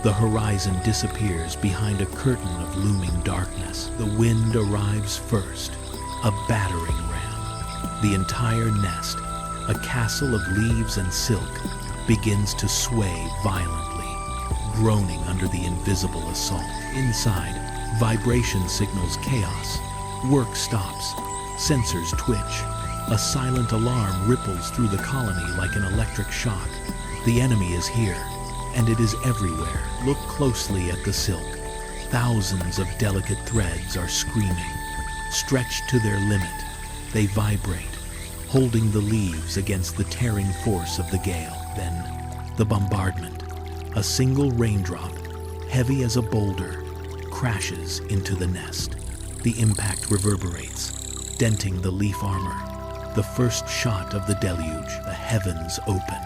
The horizon disappears behind a curtain of looming darkness. The wind arrives first, a battering ram. The entire nest, a castle of leaves and silk, begins to sway violently, groaning under the invisible assault. Inside, vibration signals chaos. Work stops. Sensors twitch. A silent alarm ripples through the colony like an electric shock. The enemy is here, and it is everywhere. Look closely at the silk. Thousands of delicate threads are screaming. Stretched to their limit, they vibrate, holding the leaves against the tearing force of the gale. Then, the bombardment. A single raindrop, heavy as a boulder, crashes into the nest. The impact reverberates, denting the leaf armor. The first shot of the deluge, the heavens open.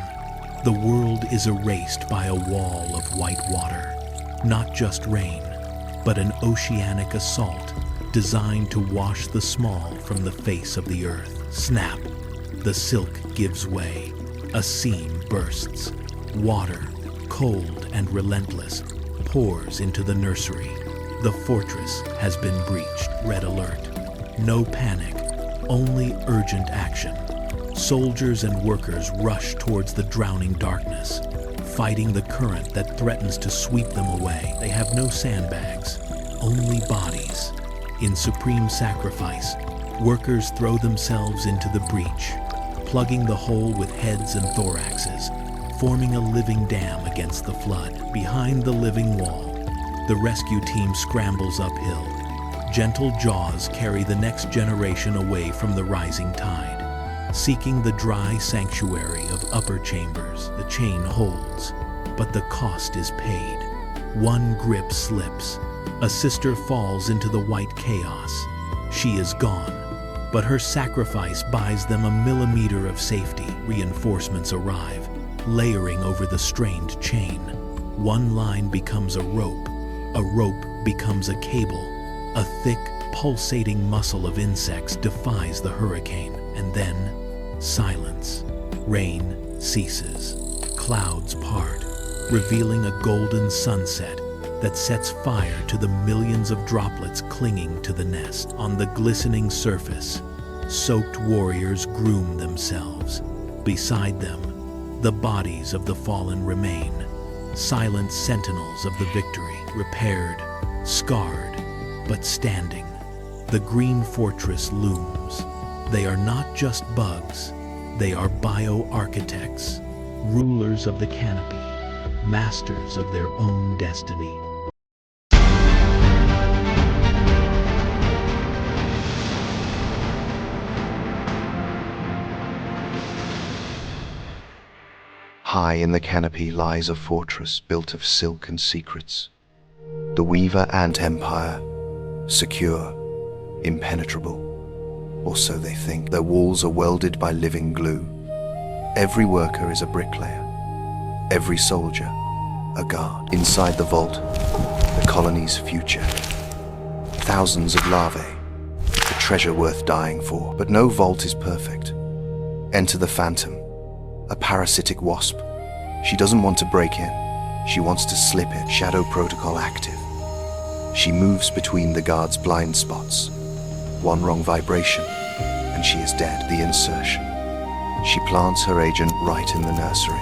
The world is erased by a wall of white water. Not just rain, but an oceanic assault designed to wash the small from the face of the earth. Snap! The silk gives way. A seam bursts. Water, cold and relentless, pours into the nursery. The fortress has been breached. Red alert. No panic, only urgent action. Soldiers and workers rush towards the drowning darkness, fighting the current that threatens to sweep them away. They have no sandbags, only bodies. In supreme sacrifice, workers throw themselves into the breach, plugging the hole with heads and thoraxes, forming a living dam against the flood. Behind the living wall, the rescue team scrambles uphill. Gentle jaws carry the next generation away from the rising tide. Seeking the dry sanctuary of upper chambers, the chain holds, but the cost is paid. One grip slips. A sister falls into the white chaos. She is gone, but her sacrifice buys them a millimeter of safety. Reinforcements arrive, layering over the strained chain. One line becomes a rope becomes a cable. A thick, pulsating muscle of insects defies the hurricane, and then silence. Rain ceases. Clouds part, revealing a golden sunset that sets fire to the millions of droplets clinging to the nest. On the glistening surface, soaked warriors groom themselves. Beside them, the bodies of the fallen remain, silent sentinels of the victory, repaired, scarred, but standing. The green fortress looms. They are not just bugs, they are bioarchitects, rulers of the canopy, masters of their own destiny. High in the canopy lies a fortress built of silk and secrets. The Weaver Ant Empire, secure, impenetrable, or so they think. Their walls are welded by living glue. Every worker is a bricklayer, every soldier a guard. Inside the vault, the colony's future. Thousands of larvae, a treasure worth dying for. But no vault is perfect. Enter the Phantom, a parasitic wasp. She doesn't want to break in, she wants to slip in. Shadow protocol active. She moves between the guard's blind spots. One wrong vibration, and she is dead. The insertion. She plants her agent right in the nursery.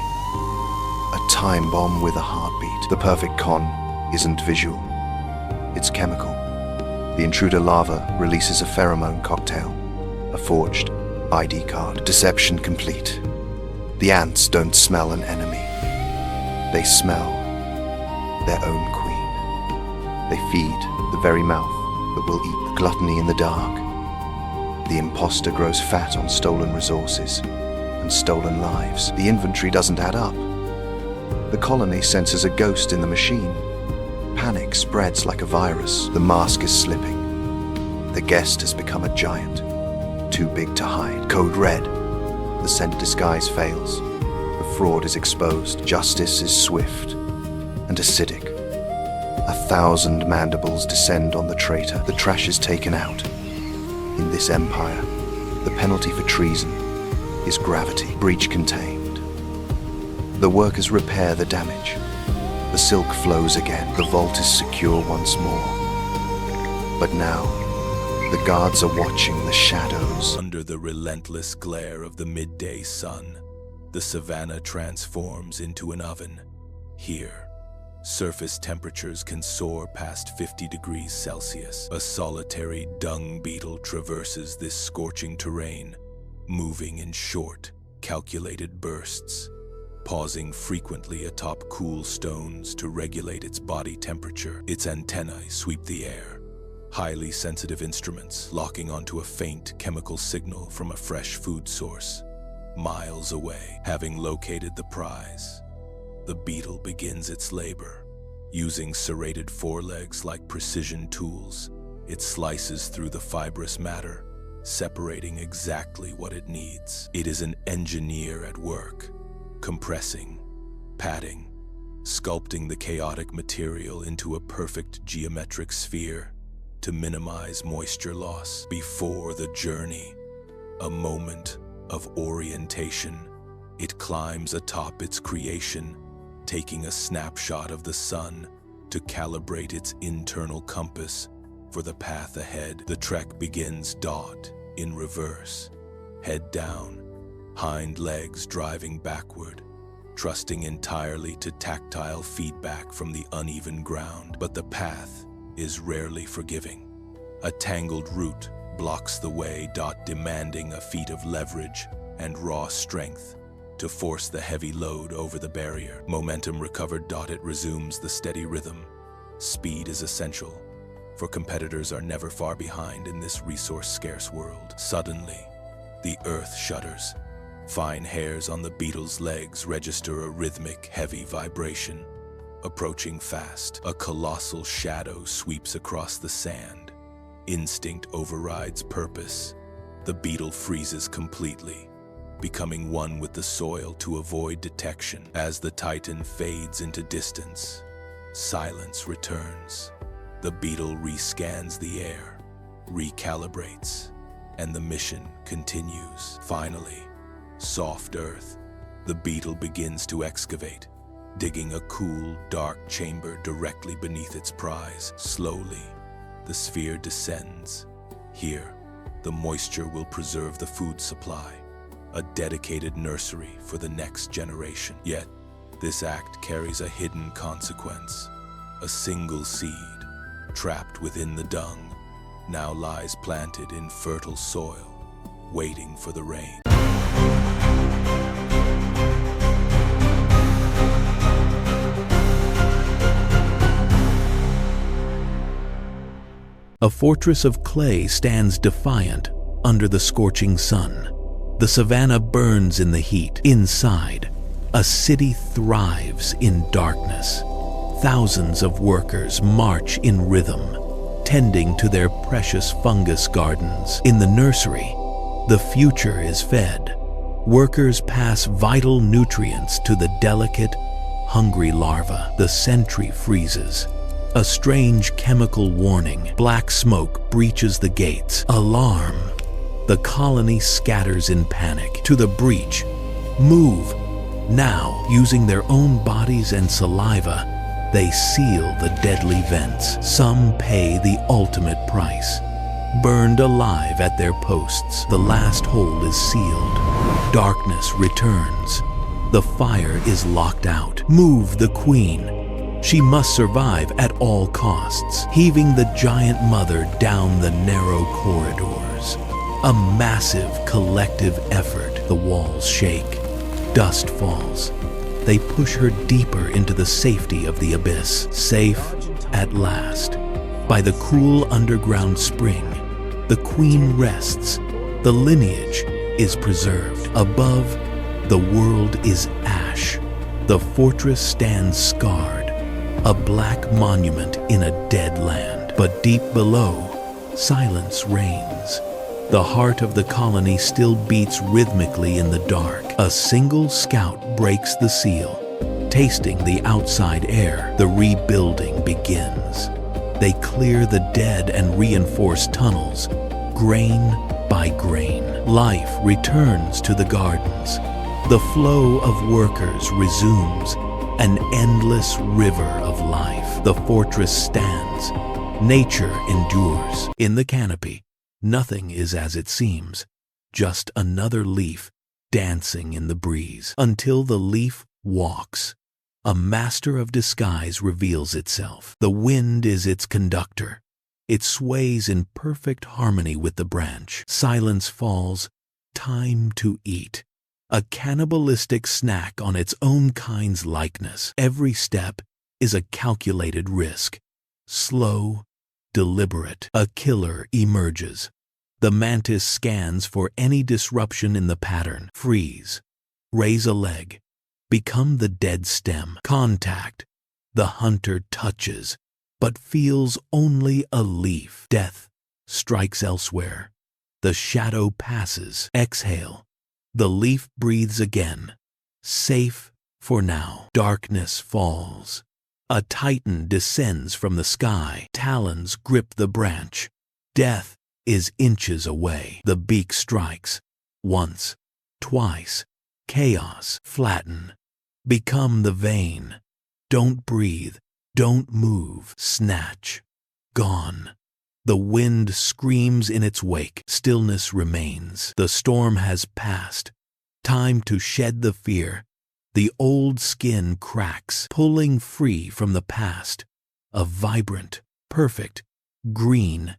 A time bomb with a heartbeat. The perfect con isn't visual, it's chemical. The intruder larva releases a pheromone cocktail, a forged ID card. Deception complete. The ants don't smell an enemy. They smell their own queen. They feed the very mouth that will eat. The gluttony in the dark. The imposter grows fat on stolen resources and stolen lives. The inventory doesn't add up. The colony senses a ghost in the machine. Panic spreads like a virus. The mask is slipping. The guest has become a giant, too big to hide. Code red. The scent disguise fails. The fraud is exposed. Justice is swift and acidic. 1,000 mandibles descend on the traitor. The trash is taken out. In this empire, the penalty for treason is gravity. Breach contained. The workers repair the damage. The silk flows again. The vault is secure once more. But now, the guards are watching the shadows. Under the relentless glare of the midday sun, the savannah transforms into an oven. Here, surface temperatures can soar past 50 degrees Celsius. A solitary dung beetle traverses this scorching terrain, moving in short, calculated bursts. pausing frequently atop cool stones to regulate its body temperature. Its antennae sweep the air, highly sensitive instruments locking onto a faint chemical signal from a fresh food source. Miles away, having located the prize, the beetle begins its labor. Using serrated forelegs like precision tools, it slices through the fibrous matter, separating exactly what it needs. It is an engineer at work, compressing, patting, sculpting the chaotic material into a perfect geometric sphere to minimize moisture loss. Before the journey, a moment of orientation, it climbs atop its creation, taking a snapshot of the sun to calibrate its internal compass for the path ahead. The trek begins in reverse, head down, hind legs driving backward, trusting entirely to tactile feedback from the uneven ground. But the path is rarely forgiving. A tangled root blocks the way, demanding a feat of leverage and raw strength to force the heavy load over the barrier. Momentum recovered, it resumes the steady rhythm. Speed is essential, for competitors are never far behind in this resource-scarce world. Suddenly, the earth shudders. Fine hairs on the beetle's legs register a rhythmic, heavy vibration. Approaching fast, a colossal shadow sweeps across the sand. Instinct overrides purpose. The beetle freezes completely, becoming one with the soil to avoid detection. As the titan fades into distance, silence returns. The beetle rescans the air, recalibrates, and the mission continues. Finally, soft earth, the beetle begins to excavate, digging a cool, dark chamber directly beneath its prize. Slowly, the sphere descends. Here, the moisture will preserve the food supply, a dedicated nursery for the next generation. Yet, this act carries a hidden consequence. A single seed, trapped within the dung, now lies planted in fertile soil, waiting for the rain. A fortress of clay stands defiant under the scorching sun. The savannah burns in the heat. Inside, a city thrives in darkness. Thousands of workers march in rhythm, tending to their precious fungus gardens. In the nursery, the future is fed. Workers pass vital nutrients to the delicate, hungry larva. The sentry freezes. A strange chemical warning. Black smoke breaches the gates. Alarm. The colony scatters in panic. To the breach. Move. Now, using their own bodies and saliva, they seal the deadly vents. Some pay the ultimate price. Burned alive at their posts, the last hole is sealed. Darkness returns. The fire is locked out. Move the queen. She must survive at all costs, heaving the giant mother down the narrow corridors. A massive collective effort. The walls shake. Dust falls. They push her deeper into the safety of the abyss. Safe at last. By the cool underground spring, the queen rests. The lineage is preserved. Above, the world is ash. The fortress stands scarred, a black monument in a dead land. But deep below, silence reigns. The heart of the colony still beats rhythmically in the dark. A single scout breaks the seal. Tasting the outside air, the rebuilding begins. They clear the dead and reinforce tunnels, grain by grain. Life returns to the gardens. The flow of workers resumes, an endless river of life. The fortress stands. Nature endures. In the canopy, nothing is as it seems, just another leaf dancing in the breeze. Until the leaf walks, a master of disguise reveals itself. The wind is its conductor. It sways in perfect harmony with the branch. Silence falls. Time to eat. a cannibalistic snack on its own kind's likeness. Every step is a calculated risk. Slow, deliberate, a killer emerges. The mantis scans for any disruption in the pattern. Freeze. Raise a leg. Become the dead stem. Contact. The hunter touches, but feels only a leaf. Death strikes elsewhere. The shadow passes. Exhale. The leaf breathes again. Safe for now. Darkness falls. A titan descends from the sky. Talons grip the branch. Death is inches away. The beak strikes. Once, twice. Chaos. Flatten. Become the vein. Don't breathe. Don't move. Snatch. Gone. The wind screams in its wake. Stillness remains. The storm has passed. Time to shed the fear. The old skin cracks, pulling free from the past. A vibrant, perfect, green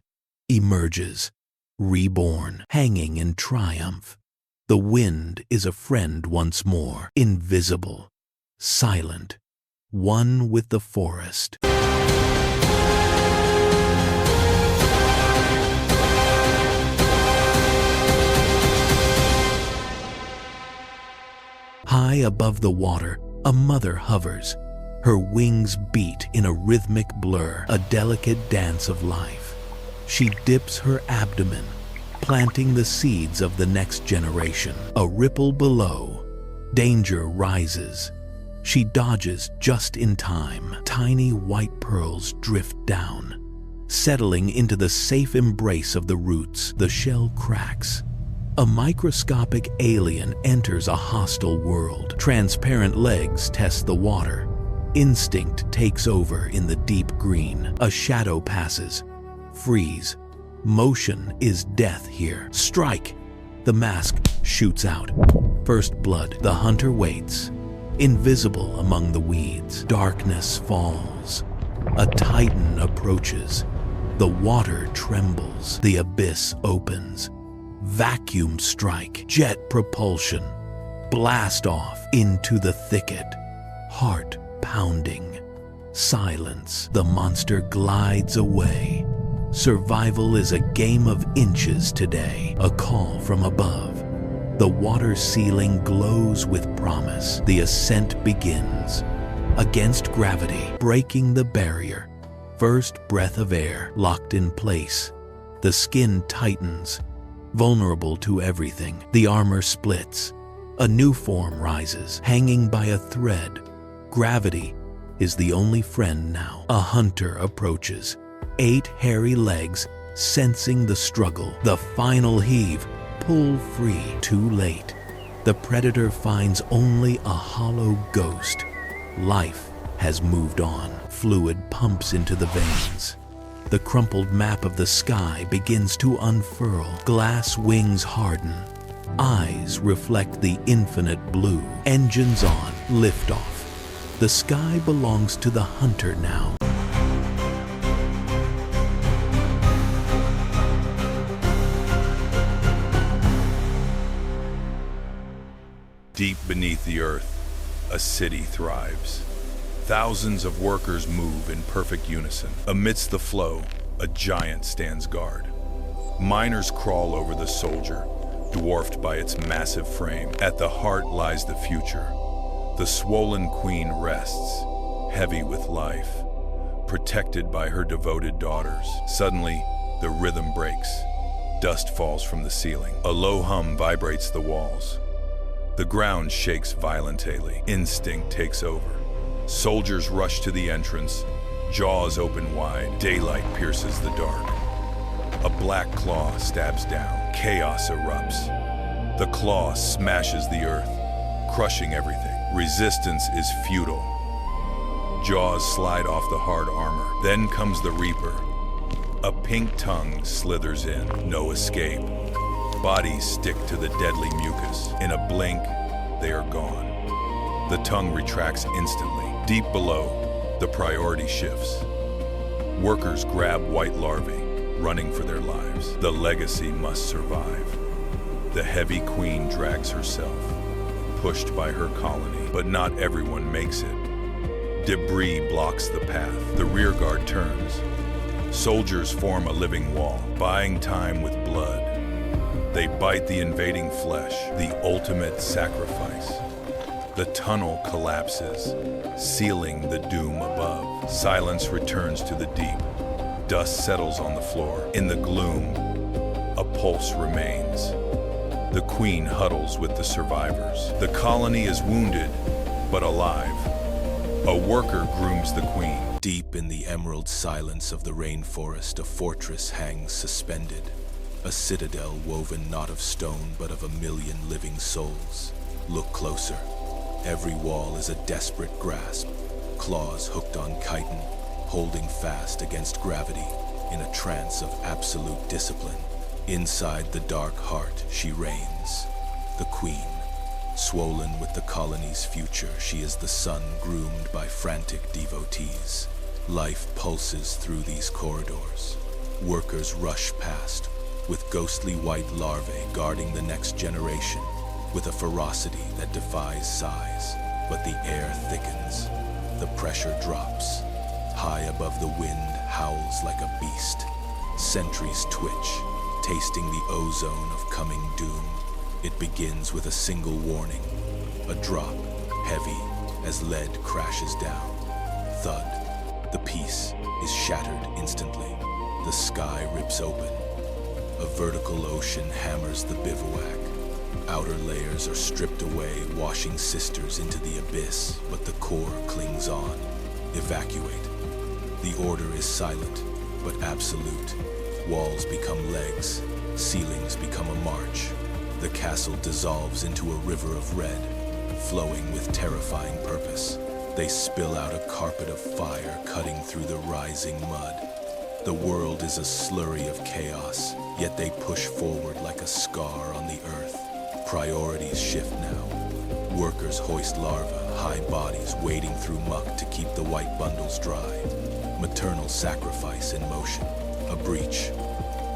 emerges, reborn, hanging in triumph. The wind is a friend once more, invisible, silent, one with the forest. High above the water, a mother hovers. Her wings beat in a rhythmic blur, a delicate dance of life. She dips her abdomen, planting the seeds of the next generation. A ripple below. Danger rises. She dodges just in time. Tiny white pearls drift down, settling into the safe embrace of the roots. The shell cracks. A microscopic alien enters a hostile world. Transparent legs test the water. Instinct takes over in the deep green. A shadow passes. Freeze. Motion is death here. Strike. The mask shoots out. First blood. The hunter waits. Invisible among the weeds. Darkness falls. A titan approaches. The water trembles. The abyss opens. Vacuum strike, jet propulsion, blast off into the thicket, heart pounding. Silence, the monster glides away. Survival is a game of inches today. A call from above. The water ceiling glows with promise. The ascent begins. Against gravity, breaking the barrier. First breath of air locked in place. The skin tightens. Vulnerable to everything, the armor splits. A new form rises, hanging by a thread. Gravity is the only friend now. A hunter approaches, 8 hairy legs sensing the struggle. The final heave, pull free, too late. The predator finds only a hollow ghost. Life has moved on. Fluid pumps into the veins. The crumpled map of the sky begins to unfurl. Glass wings harden. Eyes reflect the infinite blue. Engines on, liftoff. The sky belongs to the hunter now. Deep beneath the earth, a city thrives. Thousands of workers move in perfect unison. Amidst the flow, a giant stands guard. Miners crawl over the soldier, dwarfed by its massive frame. At the heart lies the future. The swollen queen rests, heavy with life, protected by her devoted daughters. Suddenly, the rhythm breaks. Dust falls from the ceiling. A low hum vibrates the walls. The ground shakes violently. Instinct takes over. Soldiers rush to the entrance, jaws open wide. Daylight pierces the dark. A black claw stabs down. Chaos erupts. The claw smashes the earth, crushing everything. Resistance is futile. Jaws slide off the hard armor. Then comes the Reaper. A pink tongue slithers in. No escape. Bodies stick to the deadly mucus. In a blink, they are gone. The tongue retracts instantly. Deep below, the priority shifts. Workers grab white larvae, running for their lives. The legacy must survive. The heavy queen drags herself, pushed by her colony, but not everyone makes it. Debris blocks the path. The rearguard turns. Soldiers form a living wall, buying time with blood. They bite the invading flesh, the ultimate sacrifice. The tunnel collapses, sealing the doom above. Silence returns to the deep. Dust settles on the floor. In the gloom, a pulse remains. The queen huddles with the survivors. The colony is wounded, but alive. A worker grooms the queen. Deep in the emerald silence of the rainforest, a fortress hangs suspended. A citadel woven not of stone, but of 1,000,000 living souls. Look closer. Every wall is a desperate grasp, claws hooked on chitin, holding fast against gravity in a trance of absolute discipline. Inside the dark heart, she reigns, the queen. Swollen with the colony's future, she is the sun groomed by frantic devotees. Life pulses through these corridors. Workers rush past, with ghostly white larvae guarding the next generation, with a ferocity that defies size. But the air thickens, the pressure drops. High above the wind howls like a beast. Sentries twitch, tasting the ozone of coming doom. It begins with a single warning, a drop, heavy as lead crashes down. Thud, the peace is shattered instantly. The sky rips open. A vertical ocean hammers the bivouac. Outer layers are stripped away, washing sisters into the abyss, but the core clings on. Evacuate. The order is silent, but absolute. Walls become legs, ceilings become a march. The castle dissolves into a river of red, flowing with terrifying purpose. They spill out a carpet of fire cutting through the rising mud. The world is a slurry of chaos, yet they push forward like a scar on the earth. Priorities shift now. Workers hoist larvae, high bodies wading through muck to keep the white bundles dry. Maternal sacrifice in motion, a breach.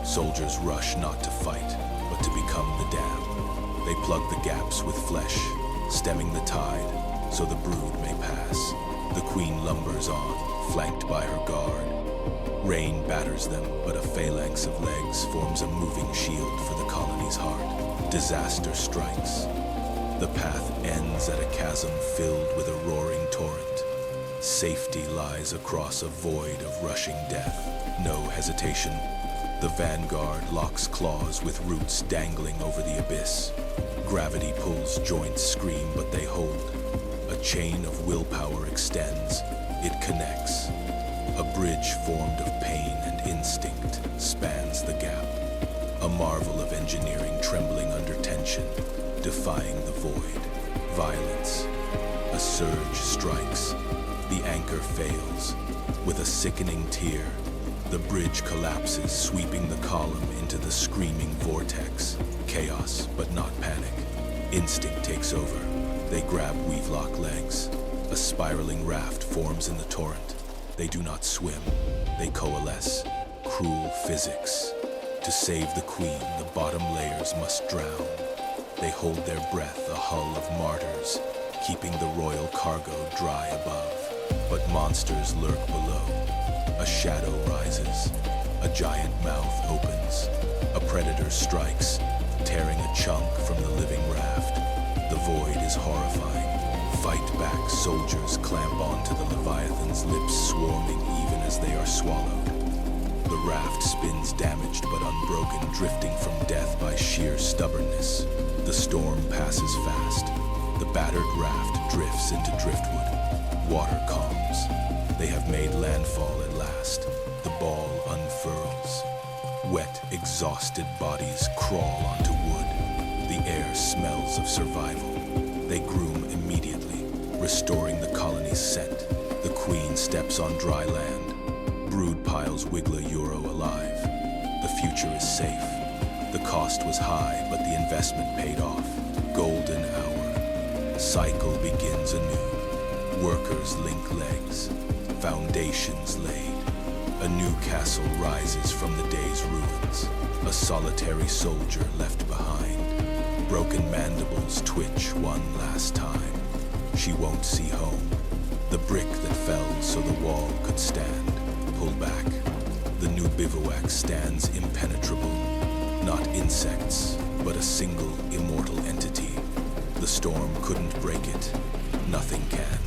Soldiers rush not to fight, but to become the dam. They plug the gaps with flesh, stemming the tide, so the brood may pass. The queen lumbers on, flanked by her guard. Rain batters them, but a phalanx of legs forms a moving shield for the colony's heart. Disaster strikes. The path ends at a chasm filled with a roaring torrent. Safety lies across a void of rushing death. No hesitation. The vanguard locks claws with roots dangling over the abyss. Gravity pulls, joints scream, but they hold. A chain of willpower extends. It connects. A bridge formed of pain and instinct spans the gap. A marvel of engineering trembling under tension, defying the void. Violence. A surge strikes. The anchor fails. With a sickening tear, the bridge collapses, sweeping the column into the screaming vortex. Chaos, but not panic. Instinct takes over. They grab weave-lock legs. A spiraling raft forms in the torrent. They do not swim. They coalesce. Cruel physics. To save the queen, the bottom layers must drown. They hold their breath, a hull of martyrs, keeping the royal cargo dry above. But monsters lurk below. A shadow rises. A giant mouth opens. A predator strikes, tearing a chunk from the living raft. The void is horrifying. Fight back, soldiers clamp onto the Leviathan's lips, swarming even as they are swallowed. The raft spins damaged but unbroken, drifting from death by sheer stubbornness. The storm passes fast. The battered raft drifts into driftwood. Water calms. They have made landfall at last. The ball unfurls. Wet, exhausted bodies crawl onto wood. The air smells of survival. They groom immediately, restoring the colony's scent. The queen steps on dry land. Brood piles wiggle a euro alive. The future is safe. The cost was high, but the investment paid off. Golden hour. Cycle begins anew. Workers link legs. Foundations laid. A new castle rises from the day's ruins. A solitary soldier left behind. broken mandibles twitch one last time. She won't see home. The brick that fell so the wall could stand. Pull back. The new bivouac stands impenetrable. Not insects, but a single immortal entity. The storm couldn't break it. Nothing can.